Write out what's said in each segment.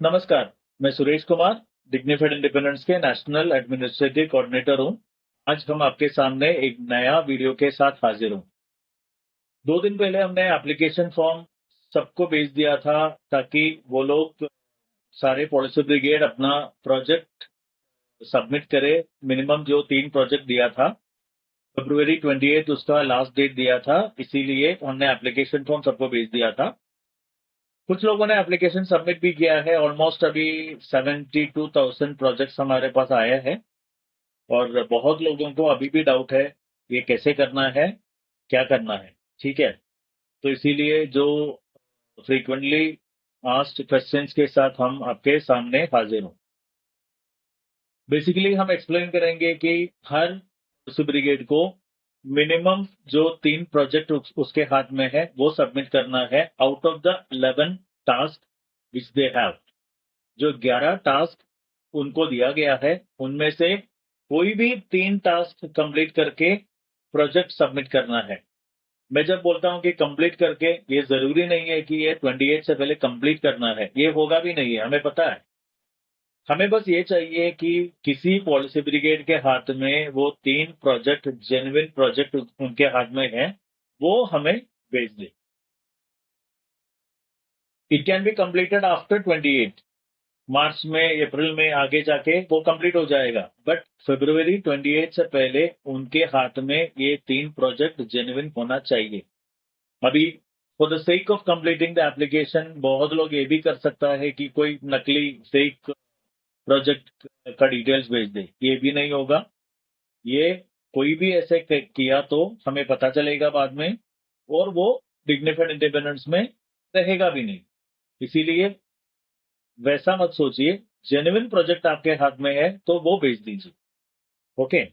नमस्कार, मैं Suresh Kumar, dignified independence के नेशनल एडमिनिस्ट्रेटिव कोऑर्डिनेटर हूं। आज हम आपके सामने एक नया वीडियो के साथ हाजिर हूं। 2 दिन पहले हमने एप्लीकेशन फॉर्म सबको भेज दिया था ताकि वो लोग सारे पॉलिसी ब्रिगेड अपना प्रोजेक्ट सबमिट करे। मिनिमम जो 3 प्रोजेक्ट दिया था, फरवरी 28 उसका लास्ट डेट दिया था, इसीलिए हमने एप्लीकेशन फॉर्म सबको भेज दिया था। कुछ लोगों ने एप्लीकेशन सबमिट भी किया है। ऑलमोस्ट अभी 72,000 प्रोजेक्ट्स हमारे पास आए हैं और बहुत लोगों को अभी भी डाउट है ये कैसे करना है, क्या करना है। ठीक है, तो इसीलिए जो फ्रीक्वेंटली आस्क्ड क्वेश्चंस के साथ हम आपके सामने हाजिर हूं। बेसिकली हम एक्सप्लेन करेंगे कि हर उस ब्रिगेड को मिनिमम जो 3 प्रोजेक्ट उसके हाथ में है वो सबमिट करना है out of the 11 task which they have. जो 11 टास्क उनको दिया गया है उनमें से कोई भी 3 टास्क कंप्लीट करके प्रोजेक्ट सबमिट करना है। मैं जब बोलता हूं कि कंप्लीट करके, ये जरूरी नहीं है कि ये 28 से पहले कंप्लीट करना है, ये होगा भी नहीं है, हमें पता है। हमें बस ये चाहिए कि किसी पॉलिसी ब्रिगेड के हाथ में वो 3 प्रोजेक्ट, जेन्युइन प्रोजेक्ट उनके हाथ में है, वो हमें भेज दे। It can be completed after 28 March में, अप्रैल में, आगे जाके वो कंप्लीट हो जाएगा। बट फरवरी 28 से पहले उनके हाथ में ये 3 प्रोजेक्ट जेन्युइन होना चाहिए। अभी for the sake of completing the application बहुत लोग ये भी कर सकता है कि कोई नकली फेक प्रोजेक्ट का डिटेल्स भेज दे, ये भी नहीं होगा। ये कोई भी ऐसे किया तो हमें पता चलेगा बाद में, और वो डिग्निफाइड इंडिपेंडेंस में रहेगा भी नहीं। इसीलिए वैसा मत सोचिए, जेन्युइन प्रोजेक्ट आपके हाथ में है तो वो भेज दीजिए। ओके।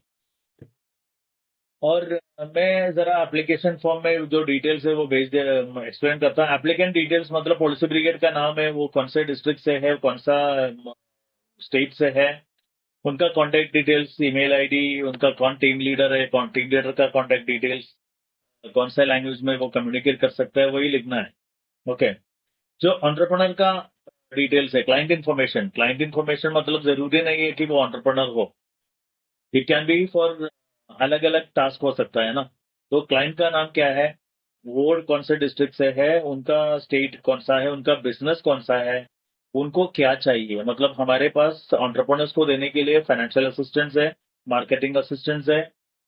और मैं जरा एप्लीकेशन फॉर्म में जो डिटेल्स है वो भेज दे एक्सप्लेन करता हूँ। एप्लीकेंट डिटेल्स मतलब पॉलिसी ब्रिगेड का नाम है, वो कौन से डिस्ट्रिक्ट से है, कौन सा स्टेट से है, उनका कॉन्टैक्ट डिटेल्स, ईमेल आईडी, उनका कौन टीम लीडर है, कौन टीम लीडर का कॉन्टैक्ट डिटेल्स, कौन सा लैंग्वेज में वो कम्युनिकेट कर सकता है, वही लिखना है। ओके। जो एंटरप्रेन्योर का डिटेल्स है, क्लाइंट इन्फॉर्मेशन मतलब जरूरी नहीं है कि वो एंटरप्रेन्योर हो। इट कैन बी फॉर अलग अलग टास्क हो सकता है ना। तो क्लाइंट का नाम क्या है, वो कौन से डिस्ट्रिक्ट से है, उनका स्टेट कौन सा है, उनका बिजनेस कौन सा है, उनको क्या चाहिए। मतलब हमारे पास एंटरप्रेन्योर्स को देने के लिए फाइनेंशियल असिस्टेंस है, मार्केटिंग असिस्टेंस है,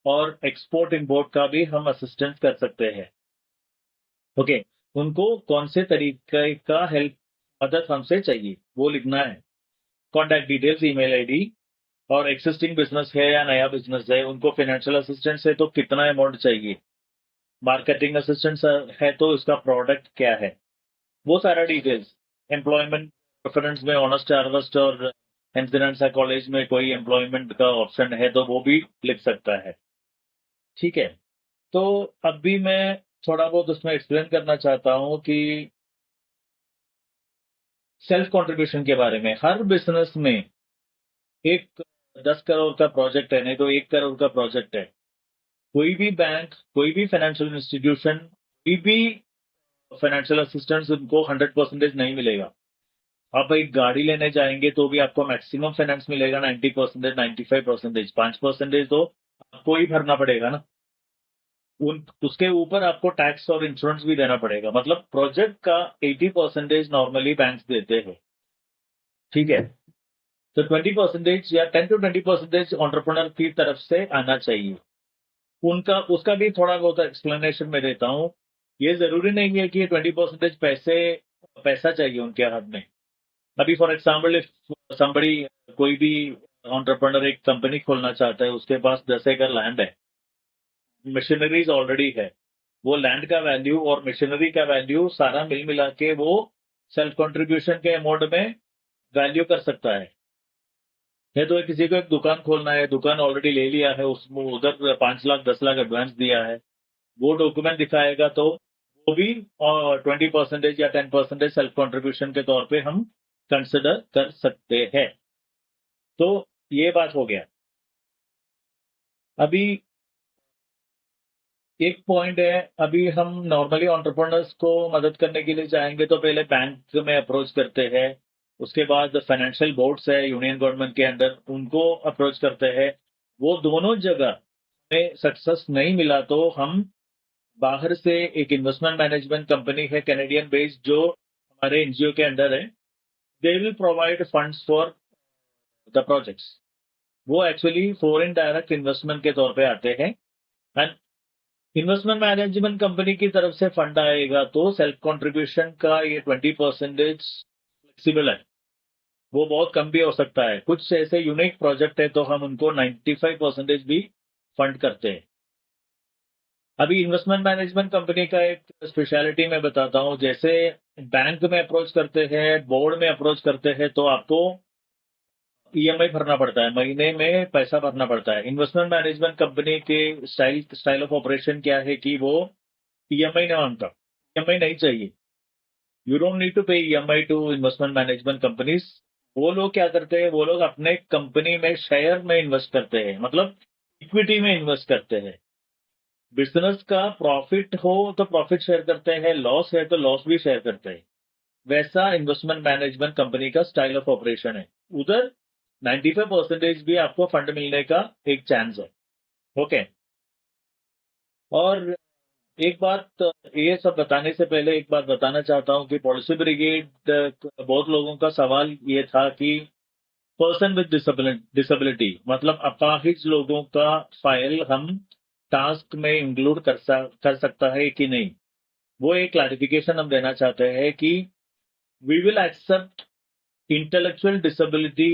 और एक्सपोर्ट इंपोर्ट का भी हम असिस्टेंस कर सकते हैं। ओके। उनको कौन से तरीके का हेल्प, मदद हमसे चाहिए, वो लिखना है। कॉन्टैक्ट डिटेल्स, ईमेल आईडी, और एक्सिस्टिंग बिजनेस है या नया बिजनेस है, उनको फाइनेंशियल असिस्टेंस है तो कितना अमाउंट चाहिए, मार्केटिंग असिस्टेंस है तो इसका प्रोडक्ट क्या है, वो सारा डिटेल्स। एम्प्लॉयमेंट प्रेफरेंस में ऑनेस्ट हार्वेस्ट और एंजिनियरिंग कॉलेज में कोई एम्प्लॉयमेंट का ऑप्शन है तो वो भी लिख सकता है। ठीक है। तो अब भी मैं थोड़ा बहुत उसमें एक्सप्लेन करना चाहता हूं कि सेल्फ कंट्रीब्यूशन के बारे में। हर बिजनेस में एक 10 करोड़ का प्रोजेक्ट है, नहीं तो 1 करोड़ का प्रोजेक्ट है। कोई भी बैंक, कोई भी फाइनेंशियल इंस्टीट्यूशन, कोई भी फाइनेंशियल असिस्टेंस उनको 100% नहीं मिलेगा। आप एक गाड़ी लेने जाएंगे तो भी आपको मैक्सिमम फाइनेंस मिलेगा 90%, 95%। 5% तो आपको ही भरना पड़ेगा ना। उसके ऊपर आपको टैक्स और इंश्योरेंस भी देना पड़ेगा। मतलब प्रोजेक्ट का 80% नॉर्मली बैंक देते हैं। ठीक है। तो 20% या 10 to 20% ऑन्टरप्रनर की तरफ से आना चाहिए। उनका उसका भी थोड़ा बहुत एक्सप्लेनेशन मैं देता हूँ। ये जरूरी नहीं है कि ये 20% पैसा चाहिए उनके हाथ में। अभी फॉर एग्जाम्पल इफ somebody, कोई भी एंटरप्रेन्योर एक कंपनी खोलना चाहता है, उसके पास 10 एकड़ लैंड है, मशीनरीज ऑलरेडी है, वो लैंड का वैल्यू और मशीनरी का वैल्यू सारा मिल मिला के वो सेल्फ कंट्रीब्यूशन के अमाउंट में वैल्यू कर सकता है। नहीं तो किसी को एक दुकान खोलना है, दुकान ऑलरेडी ले लिया है, उसमें उधर 5 लाख 10 लाख एडवांस दिया है, वो डॉक्यूमेंट दिखाएगा तो वो भी 20% या 10% सेल्फ कंट्रीब्यूशन के तौर पे हम कंसिडर कर सकते हैं। तो ये बात हो गया। अभी एक पॉइंट है, अभी हम नॉर्मली एंटरप्रेन्योर्स को मदद करने के लिए जाएंगे तो पहले बैंक में अप्रोच करते हैं, उसके बाद फाइनेंशियल बोर्ड्स है यूनियन गवर्नमेंट के अंडर, उनको अप्रोच करते हैं। वो दोनों जगह में सक्सेस नहीं मिला तो हम बाहर से एक इन्वेस्टमेंट मैनेजमेंट कंपनी है कैनेडियन बेस्ड, जो हमारे एनजीओ के अंडर है। They will provide funds for the projects. वो एक्चुअली फॉरेन डायरेक्ट इन्वेस्टमेंट के तौर पे आते हैं। एंड इन्वेस्टमेंट मैनेजमेंट कंपनी की तरफ से फंड आएगा तो सेल्फ कंट्रीब्यूशन का ये 20% फ्लेक्सिबल है, वो बहुत कम भी हो सकता है। कुछ ऐसे यूनिक प्रोजेक्ट है तो हम उनको 95% भी फंड करते हैं। अभी इन्वेस्टमेंट मैनेजमेंट कंपनी का एक स्पेशलिटी मैं बताता हूँ। जैसे बैंक में अप्रोच करते हैं, बोर्ड में अप्रोच करते हैं, तो आपको ईएमआई भरना पड़ता है, महीने में पैसा भरना पड़ता है। इन्वेस्टमेंट मैनेजमेंट कंपनी के स्टाइल ऑफ ऑपरेशन क्या है कि वो ईएमआई नहीं मांगता, ईएमआई नहीं चाहिए। You don't need to pay EMI to investment management companies. वो लोग क्या करते हैं, वो लोग अपने कंपनी में शेयर में इन्वेस्ट करते हैं, मतलब इक्विटी में इन्वेस्ट करते हैं। बिजनेस का प्रॉफिट हो तो प्रॉफिट शेयर करते हैं, लॉस है तो लॉस भी शेयर करते हैं। वैसा इन्वेस्टमेंट मैनेजमेंट कंपनी का स्टाइल ऑफ ऑपरेशन है। उधर 95% भी आपको फंड मिलने का एक चांस है। ओके। और एक बात, ये सब बताने से पहले एक बात बताना चाहता हूं कि पॉलिसी ब्रिगेड, बहुत लोगों का सवाल ये था कि पर्सन विद डिसेबिलिटी मतलब अपाहिज लोगों का फाइल हम टास्क में इंक्लूड कर सकता है कि नहीं। वो एक क्लैरिफिकेशन हम देना चाहते हैं कि we will accept intellectual disability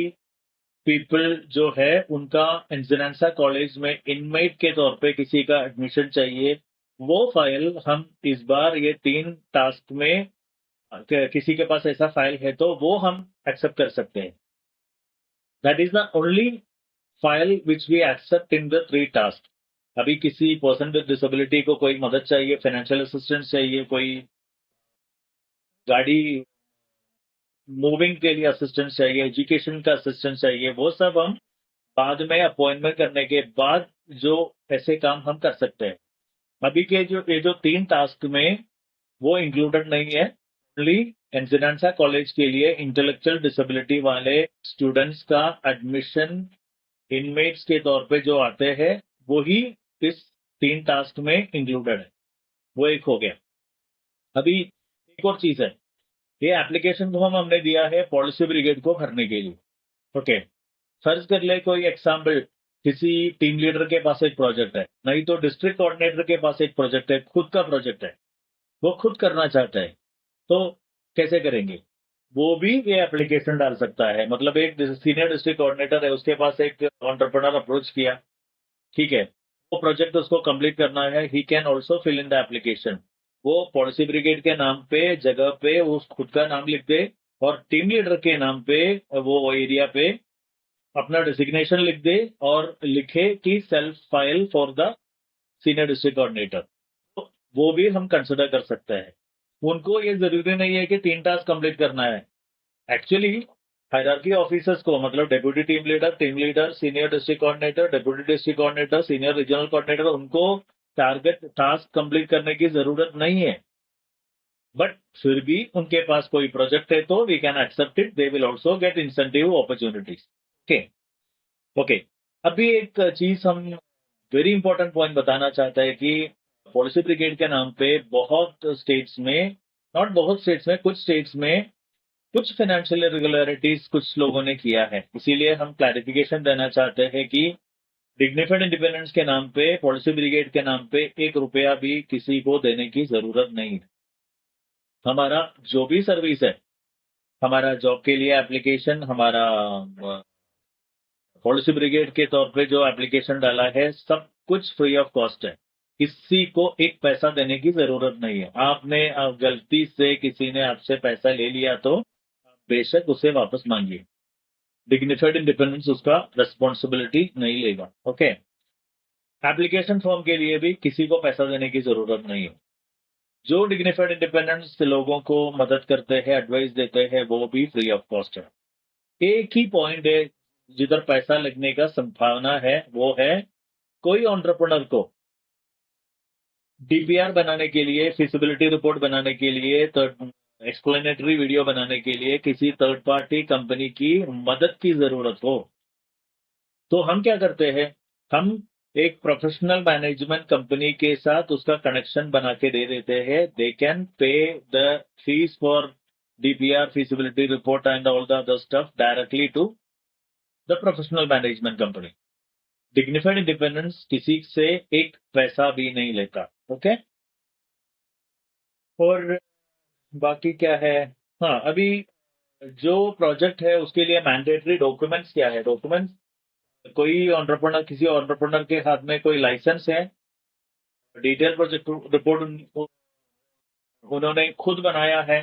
people जो है, उनका इंजीनियरिंग कॉलेज में इनमेट के तौर पे किसी का एडमिशन चाहिए, वो फाइल हम इस बार ये 3 टास्क में किसी के पास ऐसा फाइल है तो वो हम एक्सेप्ट कर सकते हैं। That is the only file which we accept in the 3 task. अभी किसी पर्सन विद डिसेबिलिटी को कोई मदद चाहिए, फाइनेंशियल असिस्टेंस चाहिए, कोई गाड़ी मूविंग के लिए असिस्टेंस चाहिए, एजुकेशन का असिस्टेंस चाहिए, वो सब हम बाद में अपॉइंटमेंट करने के बाद जो ऐसे काम हम कर सकते हैं। अभी के जो ये जो 3 टास्क में वो इंक्लूडेड नहीं है। ओनली एंजिनेंसा कॉलेज के लिए इंटेलेक्चुअल डिसेबिलिटी वाले स्टूडेंट्स का एडमिशन इनमेट्स के तौर पे जो आते हैं वो ही इस 3 टास्क में इंक्लूडेड है। वो एक हो गया। अभी एक और चीज है, ये एप्लीकेशन फॉर्म हमने दिया है पॉलिसी ब्रिगेड को भरने के लिए। ओके। फर्ज कर ले कोई एग्जाम्पल, किसी टीम लीडर के पास एक प्रोजेक्ट है, नहीं तो डिस्ट्रिक्ट कोऑर्डिनेटर के पास एक प्रोजेक्ट है, खुद का प्रोजेक्ट है, वो खुद करना चाहता है, तो कैसे करेंगे? वो भी ये एप्लीकेशन डाल सकता है। मतलब एक सीनियर डिस्ट्रिक्ट कोऑर्डिनेटर है, उसके पास एक एंटरप्रेन्योर अप्रोच किया, ठीक है, वो प्रोजेक्ट उसको कंप्लीट करना है, he can also fill in the application. वो पॉलिसी ब्रिगेड के नाम पे जगह पे उस खुद का नाम लिख दे, और टीम लीडर के नाम पे वो एरिया पे अपना डिजिग्नेशन लिख दे, और लिखे कि self file for the senior district coordinator. तो वो भी हम कंसिडर कर सकते हैं। उनको ये जरूरी नहीं है कि 3 टास्क कंप्लीट करना है। एक्चुअली हायरार्की ऑफिसर्स को, मतलब deputy team leader, senior district coordinator, deputy district coordinator, senior regional coordinator, उनको टारगेट टास्क कंप्लीट करने की जरूरत नहीं है। बट फिर भी उनके पास कोई प्रोजेक्ट है तो we can accept it, they will also get incentive opportunities. Okay. Okay. अभी एक चीज हम वेरी इंपॉर्टेंट पॉइंट बताना चाहते हैं कि पॉलिसी ब्रिगेड के नाम पे बहुत स्टेट्स में, नॉट बहुत स्टेट्स में, कुछ स्टेट्स में कुछ फाइनेंशियल इरेगुलरिटीज कुछ लोगों ने किया है। इसीलिए हम क्लैरिफिकेशन देना चाहते हैं कि डिग्निफाइड इंडिपेंडेंस के नाम पे, पॉलिसी ब्रिगेड के नाम पे 1 रुपया भी किसी को देने की जरूरत नहीं है। हमारा जो भी सर्विस है, हमारा जॉब के लिए एप्लीकेशन, हमारा पॉलिसी ब्रिगेड के तौर पे जो एप्लीकेशन डाला है, सब कुछ फ्री ऑफ कॉस्ट है। किसी को एक पैसा देने की जरूरत नहीं है। आपने गलती से किसी ने आपसे पैसा ले लिया तो बेशक उसे वापस मांगिए। डिग्निफाइड इंडिपेंडेंस उसका रेस्पॉन्सिबिलिटी नहीं लेगा। ओके। एप्लीकेशन फॉर्म के लिए भी किसी को पैसा देने की जरूरत नहीं है। जो डिग्निफाइड इंडिपेंडेंस लोगों को मदद करते हैं, एडवाइस देते हैं, वो भी फ्री ऑफ कॉस्ट है। एक ही पॉइंट है जिधर पैसा लगने का संभावना है, वो है कोई एंटरप्रेन्योर को डीपीआर बनाने के लिए, फिजिबिलिटी रिपोर्ट बनाने के लिए, तो एक्सप्लेनेटरी वीडियो बनाने के लिए किसी थर्ड पार्टी कंपनी की मदद की जरूरत हो, तो हम क्या करते हैं, हम एक प्रोफेशनल मैनेजमेंट कंपनी के साथ उसका कनेक्शन बना के दे देते हैं. They can pay the fees for DPR, feasibility report and all the other stuff directly to the professional management company. Dignified independence किसी से एक पैसा भी नहीं लेता. ओके. और बाकी क्या है, हाँ, अभी जो प्रोजेक्ट है उसके लिए मैंडेटरी डॉक्यूमेंट्स क्या है. डॉक्यूमेंट्स, कोई ऑन्टरप्रनर, किसी ऑन्टरप्रनर के हाथ में कोई लाइसेंस है, डिटेल प्रोजेक्ट रिपोर्ट उन्होंने खुद बनाया है,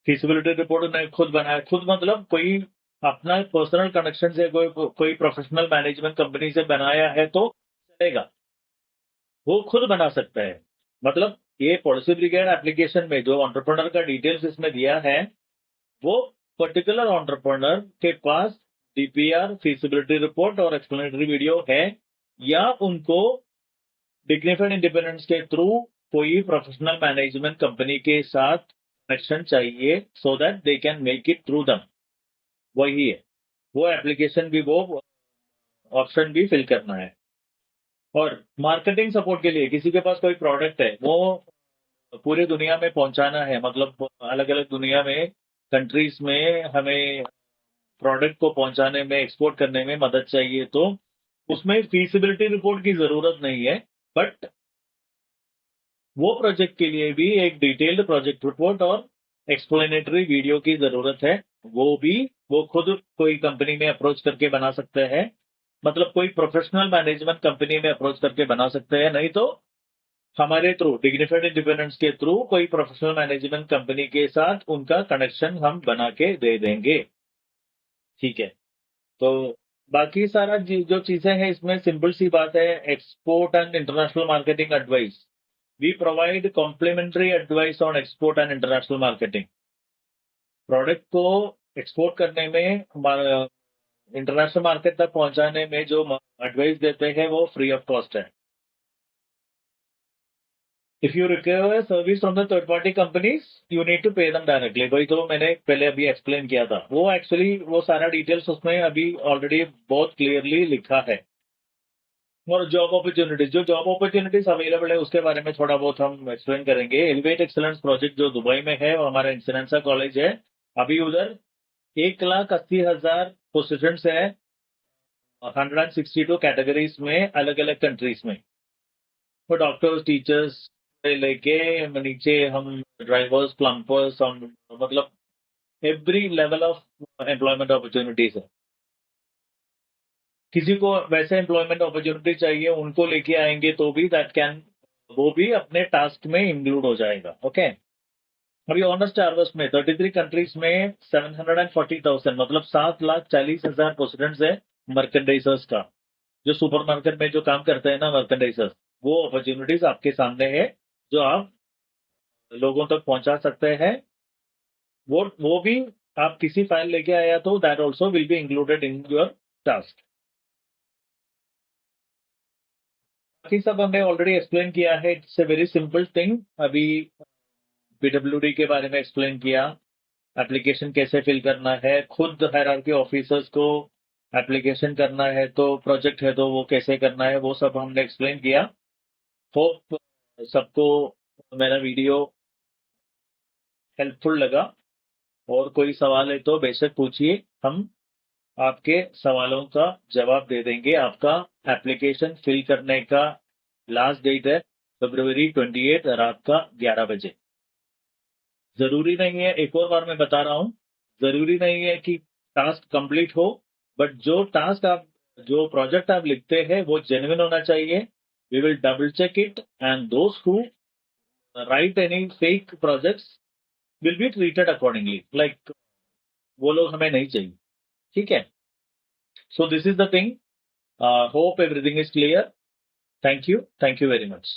फीसिबिलिटी रिपोर्ट उन्होंने खुद बनाया. खुद मतलब कोई अपना पर्सनल कनेक्शन से कोई प्रोफेशनल मैनेजमेंट कंपनी से बनाया है तो चलेगा, वो खुद बना सकता है. मतलब ये पॉलिसी ब्रिगेड एप्लीकेशन में जो एंटरप्रेन्योर का डिटेल्स इसमें दिया है, वो पर्टिकुलर एंटरप्रेन्योर के पास DPR, फीसिबिलिटी रिपोर्ट और एक्सप्लेनेटरी वीडियो है, या उनको डिग्निफाइड इंडिपेंडेंस के थ्रू कोई प्रोफेशनल मैनेजमेंट कंपनी के साथ कनेक्शन चाहिए, so that they can make it through दम. वही है, वो एप्लीकेशन भी, वो ऑप्शन भी फिल करना है. और मार्केटिंग सपोर्ट के लिए किसी के पास कोई प्रोडक्ट है, वो पूरी दुनिया में पहुंचाना है, मतलब अलग अलग दुनिया में, कंट्रीज में हमें प्रोडक्ट को पहुंचाने में, एक्सपोर्ट करने में मदद चाहिए, तो उसमें फीसिबिलिटी रिपोर्ट की जरूरत नहीं है. बट वो प्रोजेक्ट के लिए भी एक डिटेल्ड प्रोजेक्ट रिपोर्ट और एक्सप्लेनेटरी वीडियो की जरूरत है. वो भी वो खुद कोई कंपनी में अप्रोच करके बना सकते हैं, मतलब कोई प्रोफेशनल मैनेजमेंट कंपनी में अप्रोच करके बना सकते हैं, नहीं तो हमारे थ्रू, डिग्निफाइड इंडिपेंडेंस के थ्रू कोई प्रोफेशनल मैनेजमेंट कंपनी के साथ उनका कनेक्शन हम बना के दे देंगे. ठीक है. तो बाकी सारा जो चीजें हैं इसमें सिंपल सी बात है. Export and international marketing advice, we provide complimentary advice on export and international marketing. Product को एक्सपोर्ट करने में, इंटरनेशनल मार्केट तक पहुंचाने में जो एडवाइस देते हैं वो फ्री ऑफ कॉस्ट है. If you require service from the third party companies, you need to pay them directly. वही तो मैंने पहले अभी एक्सप्लेन किया था. वो एक्चुअली वो सारा डिटेल्स उसमें अभी ऑलरेडी बहुत क्लियरली लिखा है. और जॉब अपॉर्चुनिटीज, जो जॉब अपॉर्चुनिटीज अवेलेबल है उसके बारे में थोड़ा बहुत हम एक्सप्लेन करेंगे. एलिवेट एक्सलेंस प्रोजेक्ट जो दुबई में है, और हमारा इंसिडेंसा कॉलेज है, अभी उधर 1,80,000 पोजिशंस है, 162 कैटेगरीज में, अलग अलग कंट्रीज में. वो डॉक्टर्स, टीचर्स से लेके नीचे हम ड्राइवर्स, प्लम्पर्स, हम मतलब every level of employment opportunities है. किसी को वैसे एम्प्लॉयमेंट अपॉर्चुनिटी चाहिए, उनको लेके आएंगे तो भी दैट कैन, वो भी अपने टास्क में इंक्लूड हो जाएगा. ओके. अभी ऑनेस्ट हार्वेस्ट में 33 कंट्रीज में 740,000, मतलब 7,40,000 पोस्टेंट्स है मर्केंडाइजर्स का, जो सुपरमार्केट में जो काम करते हैं ना मर्केंडाइजर्स, वो अपॉर्चुनिटीज आपके सामने है, जो आप लोगों तक पहुंचा सकते हैं. वो भी आप किसी फाइल लेके आया तो that also will be included in your task. बाकी सब हमने ऑलरेडी एक्सप्लेन किया है. It's a very simple thing. अभी PWD के बारे में एक्सप्लेन किया, एप्लीकेशन कैसे फिल करना है, खुद हायरार्की ऑफिसर्स को एप्लीकेशन करना है, तो प्रोजेक्ट है तो वो कैसे करना है, वो सब हमने एक्सप्लेन किया. होप सबको मेरा वीडियो हेल्पफुल लगा. और कोई सवाल है तो बेशक पूछिए, हम आपके सवालों का जवाब दे देंगे. आपका एप्लीकेशन फिल करने का लास्ट डेट है February 28 रात का 11 बजे. जरूरी नहीं है, एक और बार मैं बता रहा हूं, जरूरी नहीं है कि टास्क कंप्लीट हो, बट जो टास्क आप, जो प्रोजेक्ट आप लिखते हैं वो जेन्युइन होना चाहिए. We will double check it, and दोस्त who write any fake projects will be treated accordingly. Like वो लोग हमें नहीं चाहिए. ठीक है. So this is the thing. Hope everything is clear. Thank you. Thank you very much.